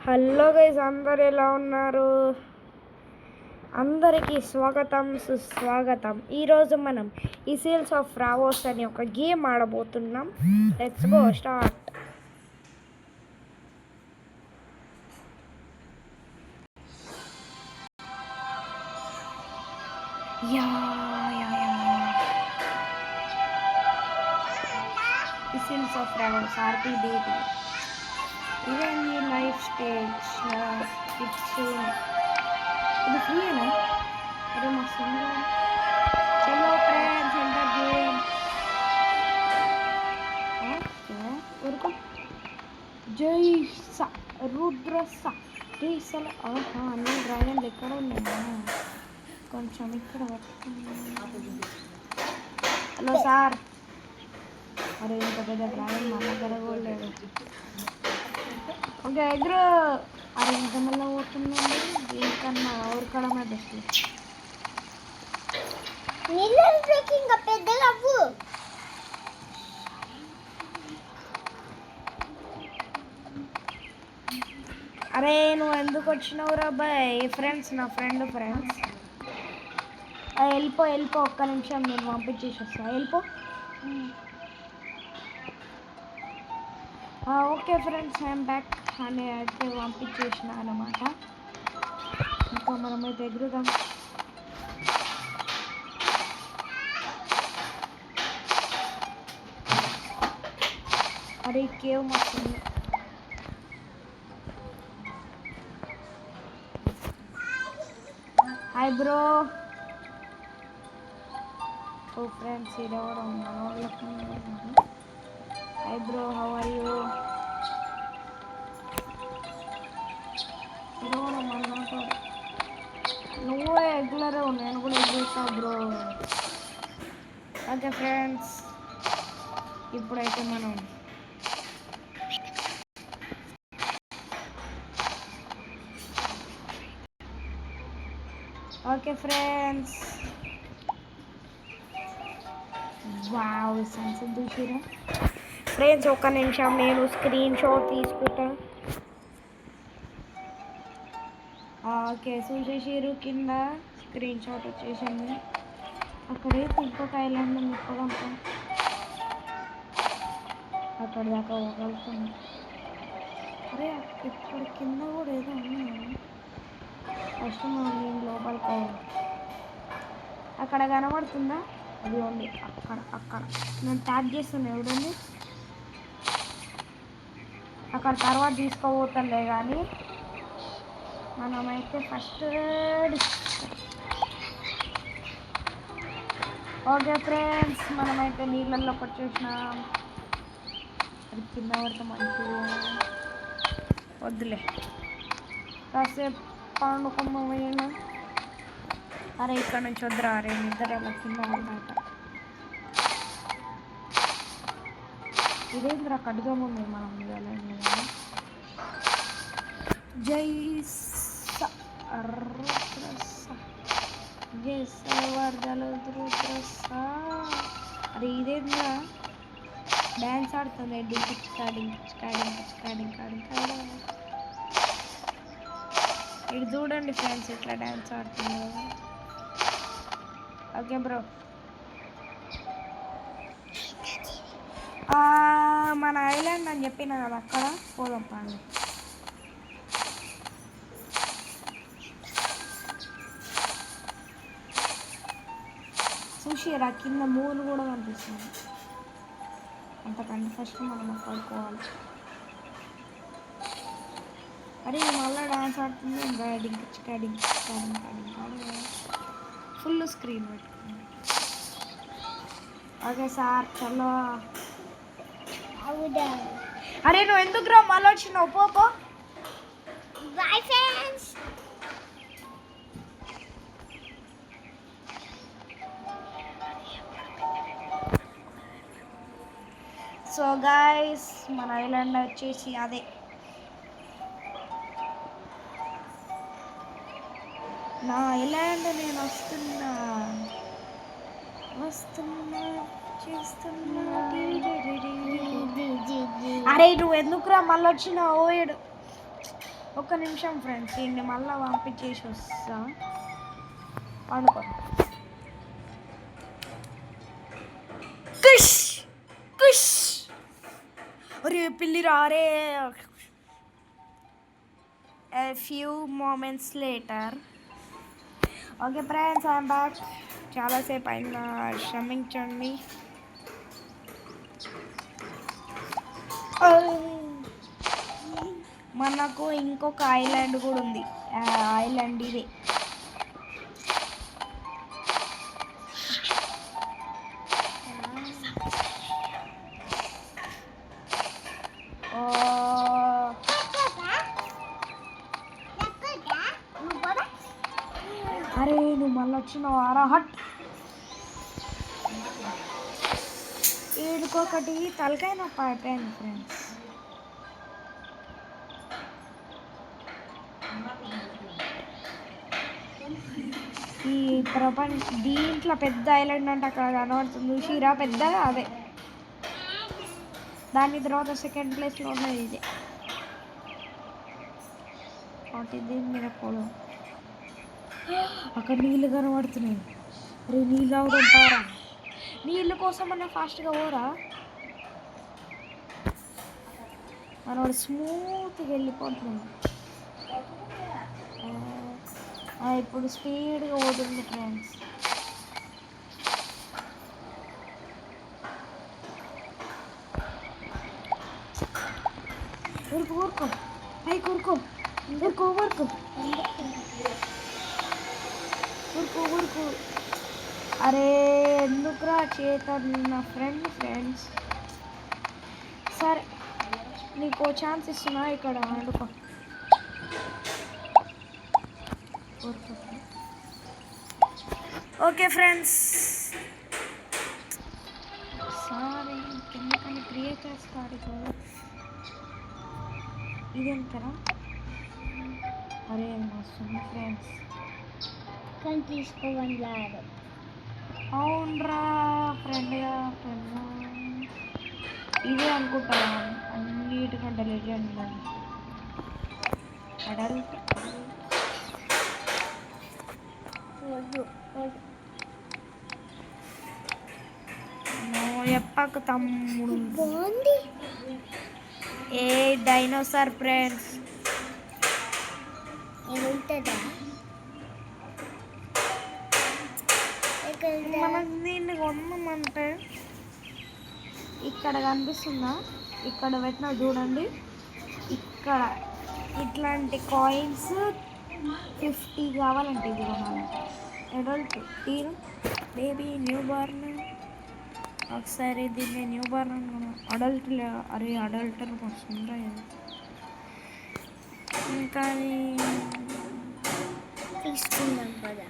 Hello guys, అందరు ఎలా ఉన్నారు? అందరికీ స్వాగతం సుస్వాగతం. ఈరోజు మనం ఈ సేల్స్ ఆఫ్ రావోస్ అనే ఒక గేమ్ ఆడబోతున్నాం. Let's go start. ఈ సేల్స్ ఆఫ్ రావోస్ ఆర్పీ బేబీ ఇదేంటి లైఫ్ స్టేజ్ ఇట్స్ ఇది ఫ్రీయేనా? అరే మస్తు చలో ఫ్రెండ్స్ ఎంటర్ గేమ్. ఊరుకో. జై స రుద్రస రేసల. అన్ని డ్రాగన్లు ఎక్కడ ఉన్నాయా? కొంచెం ఇక్కడ హలో సార్. అరే ఇంత పెద్ద డ్రాగన్ మా దగ్గర కూడా లేదు. ఓకే ఎదురు. అరే ఎంత మళ్ళీ పోతుందండి. దీనికన్నా ఊరుకోవడమే బెస్ట్. ఇంకా పెద్దగా అరే నువ్వు ఎందుకు వచ్చినావు రా బాయ్? ఫ్రెండ్స్, నా ఫ్రెండ్స్ వెళ్ళిపో ఒక్క నిమిషం, నేను పంపించేసి వస్తా. వెళ్ళిపో. ఓకే ఫ్రెండ్స్, ఐఎమ్ బ్యాక్ అని అయితే పంపించేసిన అన్నమాట. ఇంకా మనమైతే ఎగురుదాం. అరే కేవ్ మొత్తం. Hi bro. ఓ ఫ్రెండ్స్, ఇదెవరో hi bro, how are you? ఇదెవరో మనతో. నువ్వు ఎగ్లరే, నేను కూడా ఎగ్గుతా బ్రో. ఓకే ఫ్రెండ్స్, ఇప్పుడైతే మనం ఓకే ఫ్రెండ్స్. వావ్, సన్సెట్ చూసిరా ఫ్రెండ్స్? ఒక్క నిమిషం, నేను స్క్రీన్ షాట్ తీసుకుంటా. ఓకే చూసేసిరు, కింద స్క్రీన్ షాట్ వచ్చేసింది. అక్కడైతే ఇంకొక ఐలాండ్ ముక్కడంతా అక్కడ దాకా పోగలుగుతుంది. అరే ఇక్కడ కింద కూడా ఏదో ఉన్నాయి. ఫస్ట్ మనం నేను లోపలికి పోవాలి. అక్కడ కనబడుతుందా? అది ఉంది అక్కడ నేను ట్యాప్ చేస్తున్నా. ఎవడండి అక్కడ? తర్వాత తీసుకోబోతుండే కానీ మనమైతే ఫస్ట్ ఓకే ఫ్రెండ్స్, మనమైతే నీళ్ళల్లోకి వచ్చేసినాం. అది కింద పడితే మంచిగా వద్దులే, కాసేపు పండుకున్నాం. అరే ఇక్కడ నుంచి వద్దురా. అరే నిద్ర అలా కింద పడ్డాక ఇదేంద్రా కడుగా ఉంది. మనం జై అరే ఇదేంద్రా డ్యాన్స్ ఆడుతుంది. ఇది చూడండి ఫ్రెండ్స్, ఇట్లా డ్యాన్స్ ఆడుతుంది. ఓకే బ్రో, మన ఐలాండ్ అని చెప్పిన కదా, అక్కడ పోదాం పండి. చూసిరా కింద మూలు కూడా కనిపిస్తుంది. అంతకంటే ఫస్ట్ మనం పడుకోవాలి. అరే మళ్ళీ డాన్స్ ఆడుతుంది. డింక్ ఫుల్ స్క్రీన్ పెట్టుకుంది. ఓకే సార్ చలో. అరే నువ్వు ఎందుకు రా మళ్ళీ వచ్చినావు? పో. Bye friends. సో గాయస్, మన ఐలాండ్ వచ్చేసి అదే. నా ఐలాండ్ నేను వస్తున్నా చేస్తున్నా. అరే నువ్వు ఎందుకురా మళ్ళీ వచ్చినావు? ఒక్క నిమిషం ఫ్రెండ్స్, దీన్ని మళ్ళీ పంపించేసి వస్తా. అనుకో కుష్ కుష్. అరే పిల్లి రారే. A few moments later. Okay friends, I'm back. చాలాసేపు అయినా క్షమించండి. మనకు ఇంకొక ఐలాండ్ కూడా ఉంది. ఐలాండ్ ఇది. అరే నువ్వు మళ్ళీ వచ్చినావారా? హట్. వీడికొకటి తలకాయ నొప్పి అయిపోయింది ఫ్రెండ్స్. ఈ దీంట్లో పెద్ద ఐలాండ్ అంటే అక్కడ కనబడుతుంది చూసిరా, పెద్దగా అదే. దాని తర్వాత సెకండ్ ప్లేస్లో ఉన్నది ఇదే. ఒకటి దీని మీద పోవడం. అక్కడ నీళ్ళు కనబడుతున్నాయి. అరే నీళ్ళు అవుతుంటారా? నీళ్ళ కోసం అన్న ఫాస్ట్గా పోరా. మనోడు స్మూత్గా వెళ్ళిపోతున్నాం. ఇప్పుడు స్పీడ్గా పోతుంది ఫ్రెండ్స్. ఊరుకు ఊరుకో, పైకి ఊరుకో, ఊరుకో ఊరుకో ఊరుకో ఊరుకో. అరే ఎందుకురా చేతన్ నా ఫ్రెండ్స్. సరే నీకు ఛాన్స్ ఇస్తున్నా, ఇక్కడ వండుకో. ఓకే ఫ్రెండ్స్, సారీ ఎందుకని క్రియేట్ చేస్తారు కదా. ఇదెంతరా? అరే మస్తుంది ఫ్రెండ్స్. కానీ తీసుకోవాలి. అవునరా ఫ్రెండ్గా ఇదే అనుకుంటా అన్నిటికంటే లెజెండ్ అడల్ట్. ఎప్పకు తమ్ముడు బాగుంది. ఏ డైనోసార్ ఫ్రెండ్స్. ఏముంటుందా? మనం దీన్ని కొన్నామంటే ఇక్కడ కనిపిస్తుందా? ఇక్కడ పెట్టినా చూడండి. ఇక్కడ ఇట్లాంటి కాయిన్స్ 50 కావాలంటే ఇది కొనాలంటే. అడల్ట్ టీన్ బేబీ న్యూ బార్న్. ఒకసారి దీన్ని న్యూ బార్న్ అనుకున్నాం. అడల్ట్ అరే అడల్ట్ వస్తుందా? ఇంకా తీసుకుందాం కదా.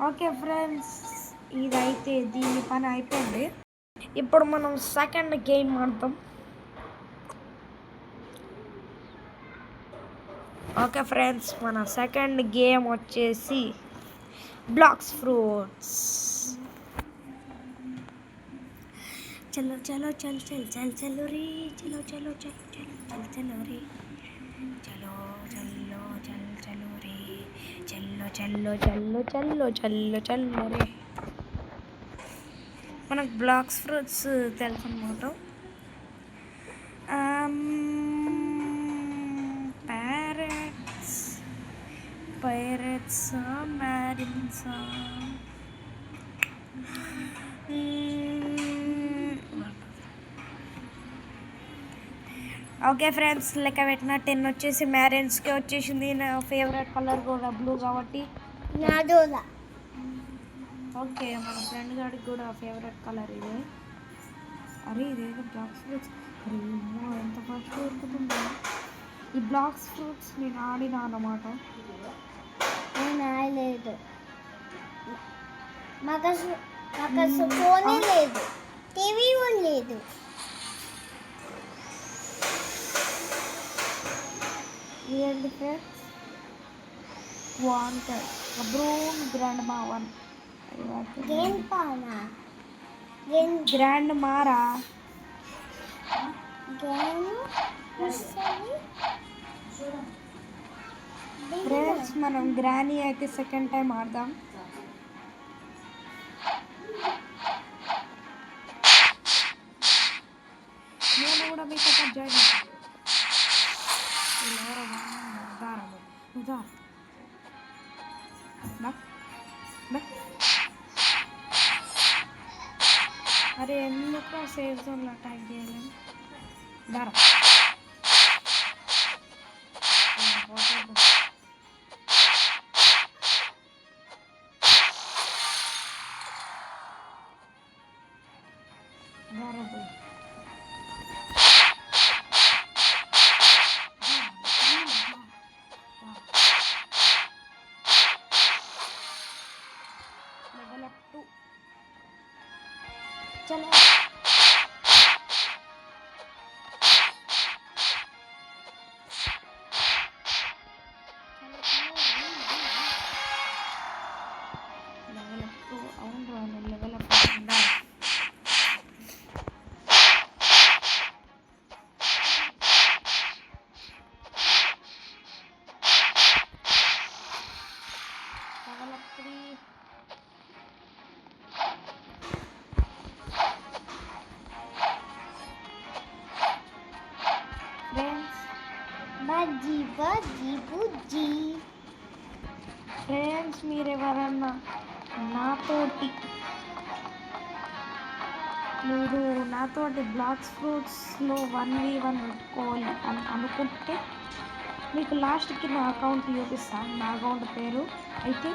ఓకే ఫ్రెండ్స్, ఇదైతే దీని పని అయిపోయింది. ఇప్పుడు మనం సెకండ్ గేమ్ ఆడతాం. ఓకే ఫ్రెండ్స్, మన సెకండ్ గేమ్ వచ్చేసి బ్లాక్స్ ఫ్రూట్స్. చలో చలో చల్ చల్ చల్ చలో రే, చలో చలో చల్ చల్ చల్ చలో రే, చలో చల్లో చల్ చలో రే, చల్లో చల్లో చల్లో చల్లో చల్లో చల్లో రే. మనకు బ్లాక్స్ ఫ్రూట్స్ తెలుసు అన్నమాట. పైరెట్సా మ్యారిన్సా? ఓకే ఫ్రెండ్స్, లెక్క పెట్టిన 10 వచ్చేసి మ్యారిన్స్కి వచ్చేసింది. నా ఫేవరెట్ కలర్ కూడా బ్లూ కాబట్టి నాదోలా. ఓకే, మన ఫ్రెండ్ గారికి కూడా ఫేవరెట్ కలర్ ఇదే. అరే ఇదేదో బ్లాక్స్ ఫ్రూట్స్. అరే ఎంత ఫస్ట్ దొరుకుతుందో ఈ బ్లాక్స్ ఫ్రూట్స్. నేను ఆడినా అన్నమాట. నేను ఆడలేదు. మాకు ఫోనే లేదు, టీవీ కూడా లేదు. ఏంటి ఫ్రెండ్స్? వాంటెడ్ బ్రూన్ గ్రాండ్ మా 1. గేమ్ పానా గ్రాండ్ మారా గేమ్ వస్తుంది. ఫ్రెండ్స్ మనం గ్రానీ అయితే సెకండ్ టైం ఆడదాం. నేను కూడా మీతో పాటు జాయిన్ అవుతాను. అరే ఎందుకు సేఫ్ జోన్లో అటాక్ చేయలేము. దారా level up to चलो level up to అవును రాను level up అవుతుందా. level up 3 friends. బజ్జీ బజ్జీ బుజ్జి. ఫ్రెండ్స్ మీరెవరన్నా నాతోటి బ్లాక్స్ ఫ్రూట్స్లో 1v1 పెట్టుకోవాలి అని అనుకుంటే మీకు లాస్ట్కి నా అకౌంట్ చూపిస్తాను. నా అకౌంట్ పేరు అయితే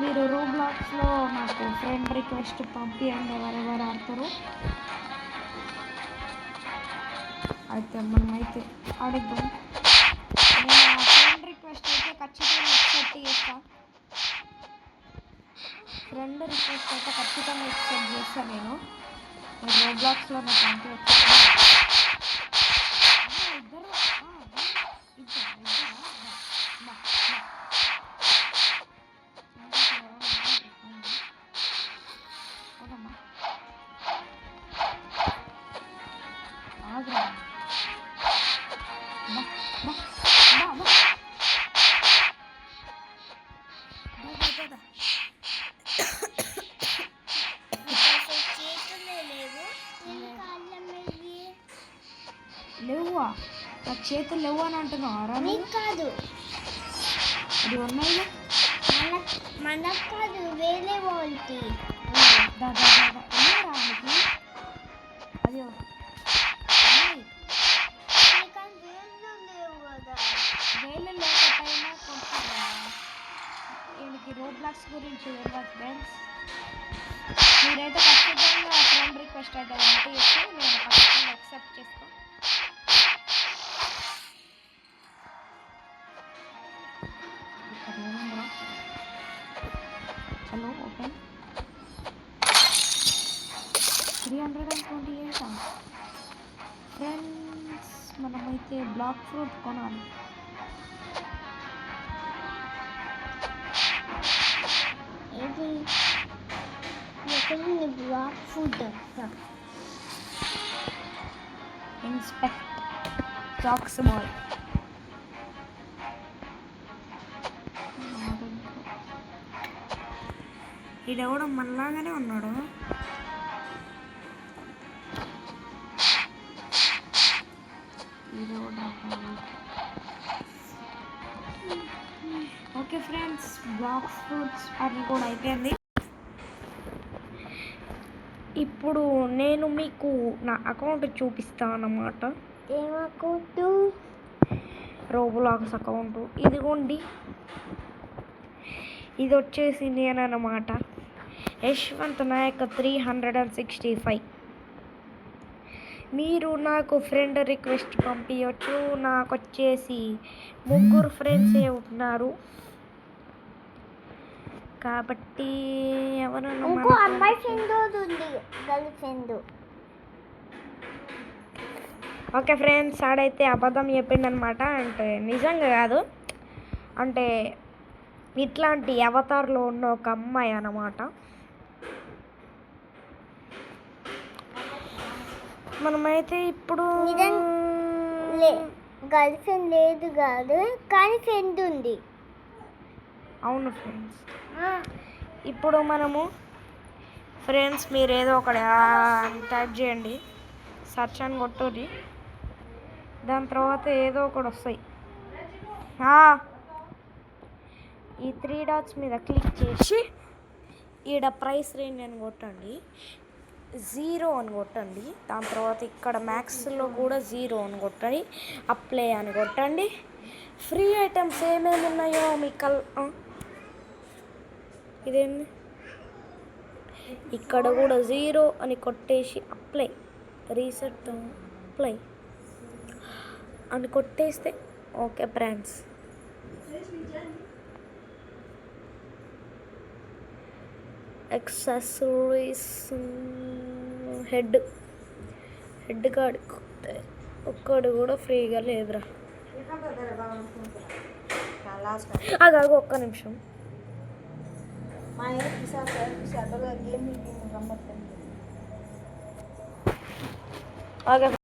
మీరు రోబ్లాక్స్లో నాకు ఫ్రెండ్ రిక్వెస్ట్ పంపించండి ఎవరెవరు ఆడతారు. అయితే మనమైతే ఆడిద్దాం. నేను ఆ ఫ్రెండ్ రిక్వెస్ట్ అయితే ఖచ్చితంగా యాక్సెప్ట్ చేస్తాను. ఫ్రెండ్ రిక్వెస్ట్ అయితే ఖచ్చితంగా యాక్సెప్ట్ చేస్తాను. నేను రోబ్లాక్స్లో నాకు పంపించచ్చు. ఇద్దరు ఆగ్రా చేతులే లేవు. కాళ్ళ మీద లేవువా? నా చేతులు లేవు అని అంటున్నారా? నీకు కాదు, అది ఉన్నాయి. మనకు కాదు, వేరే వాళ్ళకి. రానికి అది లేవు కదా. వేలు లేకపోయినా కొంచెం వీళ్ళకి రోబ్లాక్స్ గురించి తెలియదు ఫ్రెండ్స్. మీరైతే ఖచ్చితంగా ఫ్రెండ్ రిక్వెస్ట్ అయితే పంపించచ్చు. నేను ఖచ్చితంగా యాక్సెప్ట్ చేస్తాను. Hello open 328 friends. మనమైతే బ్లాక్ ఫ్రూట్ కొనాలి. ఇది ఎక్కడ బ్లాక్ ఫుడ్ ఇన్స్పెక్ట్ చాక్స్ బాల్. ఈడెవడో మనలాగానే ఉన్నాడు. ఓకే ఫ్రెండ్స్, బ్లాక్ ఫ్రూట్స్ అది కూడా అయిపోయింది. ఇప్పుడు నేను మీకు నా అకౌంట్ చూపిస్తాను అన్నమాట. ఏం అకౌంట్? రోబ్లాక్స్ అకౌంట్ ఇదిగోండి. ఇది వచ్చేసి నేనన్నమాట, యశ్వంత్ నాయక్ 365. మీరు నాకు ఫ్రెండ్ రిక్వెస్ట్ పంపించవచ్చు. నాకు వచ్చేసి 3 ఫ్రెండ్సే ఉన్నారు కాబట్టి ఎవరన్నా ఇంకో అమ్మాయి ఫ్రెండ్ ఉంది, గర్ల్ ఫ్రెండ్. ఓకే ఫ్రెండ్స్, ఆడైతే అబద్ధం చెప్పిండనమాట. అంటే నిజంగా కాదు, అంటే ఇట్లాంటి అవతార్లో ఉన్న ఒక అమ్మాయి అన్నమాట. మనమైతే ఇప్పుడు గర్ల్ ఫ్రెండ్ లేదు కాదు, కానీ ఫ్రెండ్ ఉంది. అవును ఫ్రెండ్స్, ఇప్పుడు మనము ఫ్రెండ్స్ మీరు ఏదో ఒకటి టైప్ చేయండి, సెర్చ్ అని కొట్టుర్రి, దాని తర్వాత ఏదో ఒకటి వస్తాయి. ఈ 3 డాట్స్ మీద క్లిక్ చేసి ఈడ ప్రైస్ రేంజ్ అని కొట్టండి, 0 అని కొట్టండి. దాని తర్వాత ఇక్కడ మ్యాక్స్లో కూడా 0 అని కొట్టండి, అప్లై అని కొట్టండి. ఫ్రీ ఐటమ్స్ ఏమేమి ఉన్నాయో మీకు ఇదేంటి, ఇక్కడ కూడా 0 అని కొట్టేసి అప్లై, రీసెట్ అప్లై అని కొట్టేస్తే okay friends. Accessories head card ఒక్కడు కూడా ఫ్రీగా లేదురా. అగాగు ఒక్క నిమిషం. ఓకే